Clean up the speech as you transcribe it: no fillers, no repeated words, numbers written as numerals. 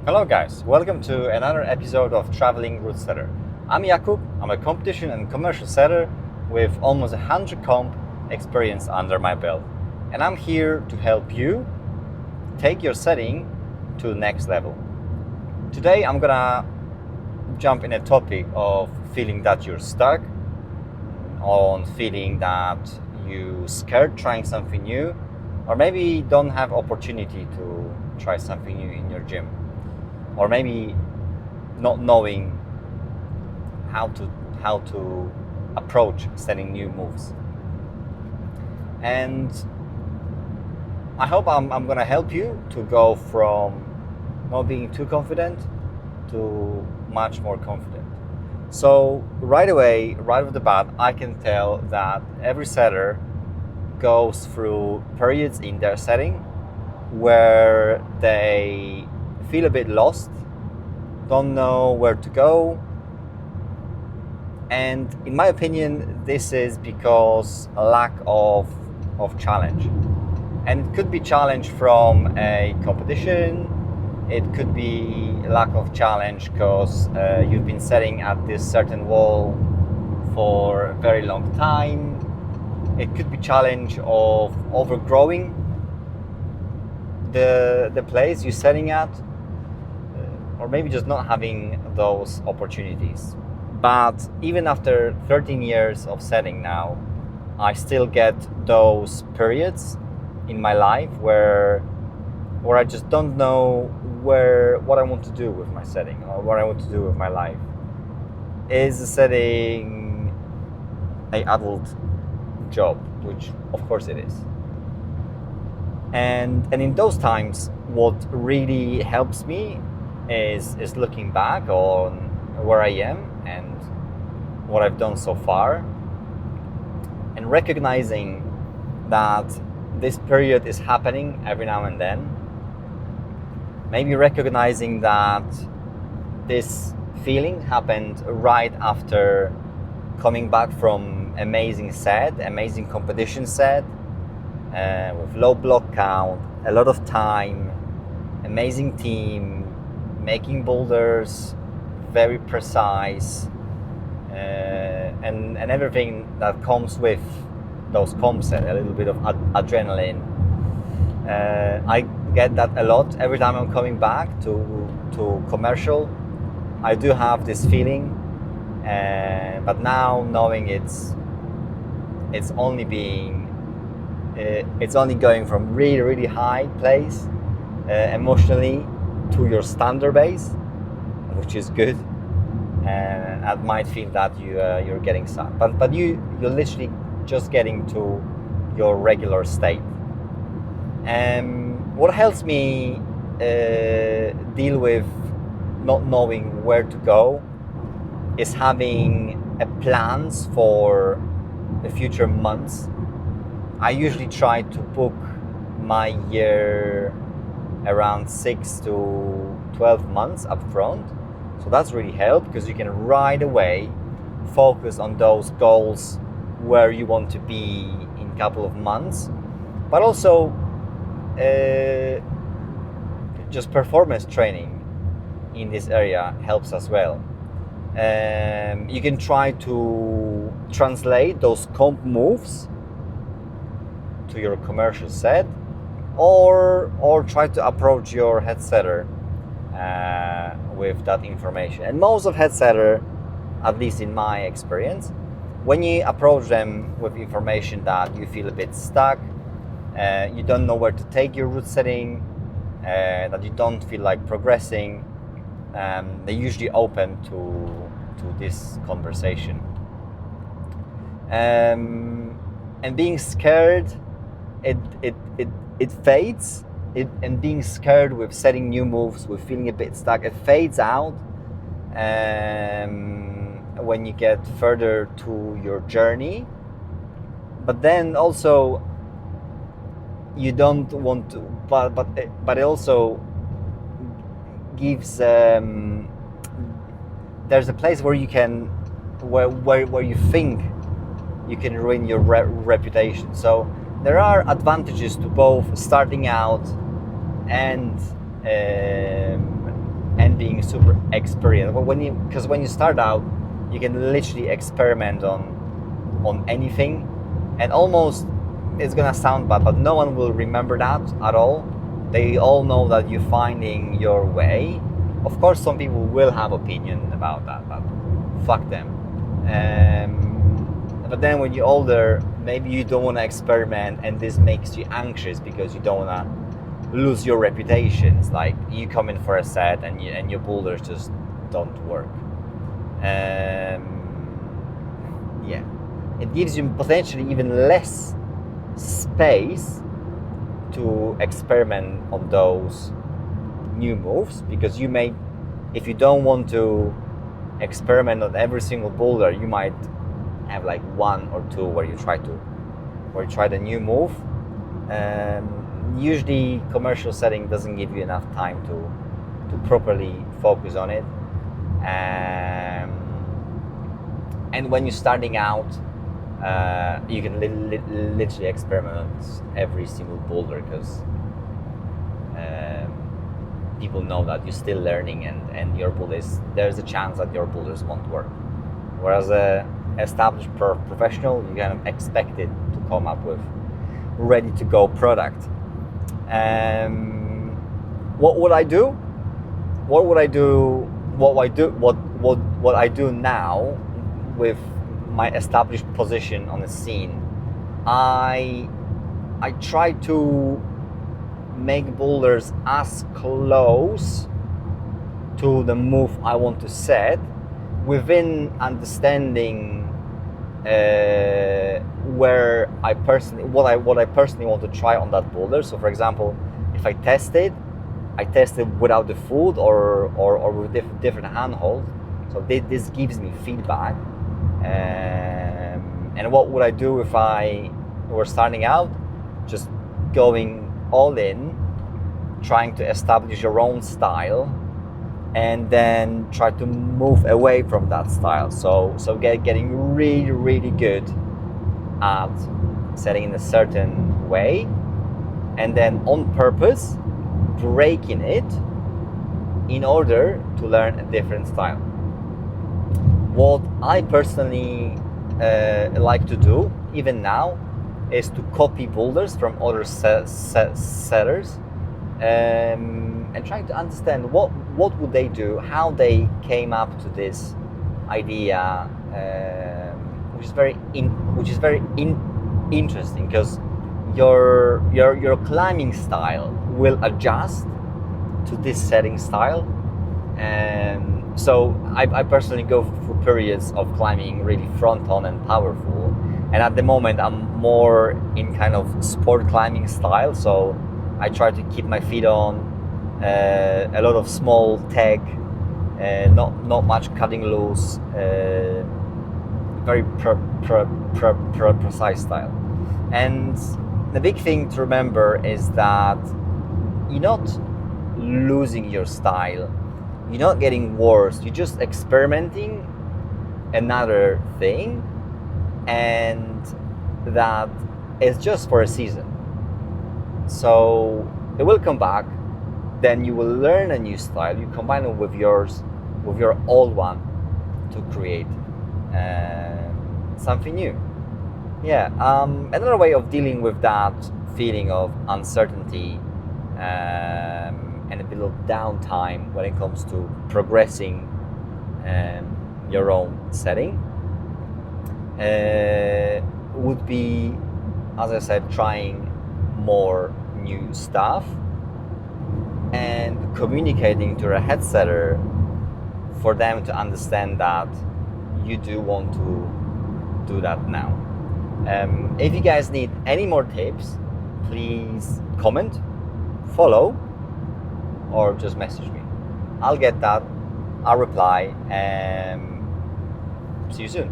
Hello guys, welcome to another episode of Traveling Routesetter. I'm Jakub, I'm a competition and commercial setter with almost 100 comp experience under my belt. And I'm here to help you take your setting to the next level. Today I'm gonna jump in a topic of feeling that you're stuck, on feeling that you're scared trying something new, or maybe don't have opportunity to try something new in your gym. Or maybe not knowing how to approach setting new moves. And I hope I'm gonna help you to go from not being too confident to much more confident. So right away, right off the bat, I can tell that every setter goes through periods in their setting where they feel a bit lost, don't know where to go, and in my opinion this is because a lack of challenge. And it could be challenge from a competition, it could be lack of challenge because you've been setting at this certain wall for a very long time. It could be challenge of overgrowing the place you're setting at, or maybe just not having those opportunities. But even after 13 years of setting now, I still get those periods in my life where I just don't know what I want to do with my setting or what I want to do with my life. Is the setting an adult job? Which of course it is. And in those times, what really helps me is looking back on where I am and what I've done so far, and recognizing that this period is happening every now and then. Maybe recognizing that this feeling happened right after coming back from amazing competition set, with low block count, a lot of time, amazing team, making boulders very precise, and everything that comes with those comp set, a little bit of adrenaline. I get that a lot every time I'm coming back to commercial. I do have this feeling, but now knowing it's only going from really high place emotionally to your standard base, which is good. And I might feel that you're getting stuck, but you're literally just getting to your regular state. What helps me deal with not knowing where to go is having plans for the future months. I usually try to book my year around 6 to 12 months up front. So that's really helped because you can right away focus on those goals where you want to be in a couple of months. But also just performance training in this area helps as well. You can try to translate those comp moves to your commercial set, or try to approach your head setter with that information. And most of head setter, at least in my experience, when you approach them with information that you feel a bit stuck, you don't know where to take your route setting, that you don't feel like progressing, they're usually open to this conversation. And being scared, it fades. And being scared with setting new moves, with feeling a bit stuck, it fades out when you get further to your journey. But then also you don't want to, but it also gives there's a place where you can where you think you can ruin your reputation. So there are advantages to both starting out and being super experienced. But because when you start out, you can literally experiment on anything, and almost, it's gonna sound bad, but no one will remember that at all. They all know that you're finding your way. Of course, some people will have opinion about that, but fuck them. But then when you're older, maybe you don't want to experiment, and this makes you anxious because you don't want to lose your reputations. Like, you come in for a set and your boulders just don't work. Yeah, it gives you potentially even less space to experiment on those new moves, because you may, if you don't want to experiment on every single boulder, you might have like one or two where you try the new move. Usually commercial setting doesn't give you enough time to properly focus on it. And when you're starting out, you can literally experiment on every single boulder, because people know that you're still learning, and your boulders, there's a chance that your boulders won't work. Whereas a established professional, you kind of expect it to come up with ready to go product. What would I do? What I do now with my established position on the scene, I try to make boulders as close to the move I want to set, within understanding what I personally want to try on that boulder. So, for example, if I test it without the foot or with different handhold. So this gives me feedback. And what would I do if I were starting out? Just going all in, trying to establish your own style, and then try to move away from that style. So getting really, really good at setting in a certain way, and then on purpose breaking it in order to learn a different style. What I personally like to do, even now, is to copy boulders from other setters, and trying to understand what would they do, how they came up to this idea, which is very interesting, because your climbing style will adjust to this setting style. So I personally go through periods of climbing really front on and powerful, and at the moment I'm more in kind of sport climbing style. So I try to keep my feet on, a lot of small tech, not much cutting loose, very precise style. And the big thing to remember is that you're not losing your style, you're not getting worse, you're just experimenting another thing, and that is just for a season. So it will come back, then you will learn a new style, you combine it with your old one to create something new. Yeah, another way of dealing with that feeling of uncertainty and a bit of downtime when it comes to progressing your own setting would be, as I said, trying more new stuff and communicating to a head setter for them to understand that you do want to do that now. If you guys need any more tips, please comment, follow, or just message me. I'll get that, I'll reply, and see you soon.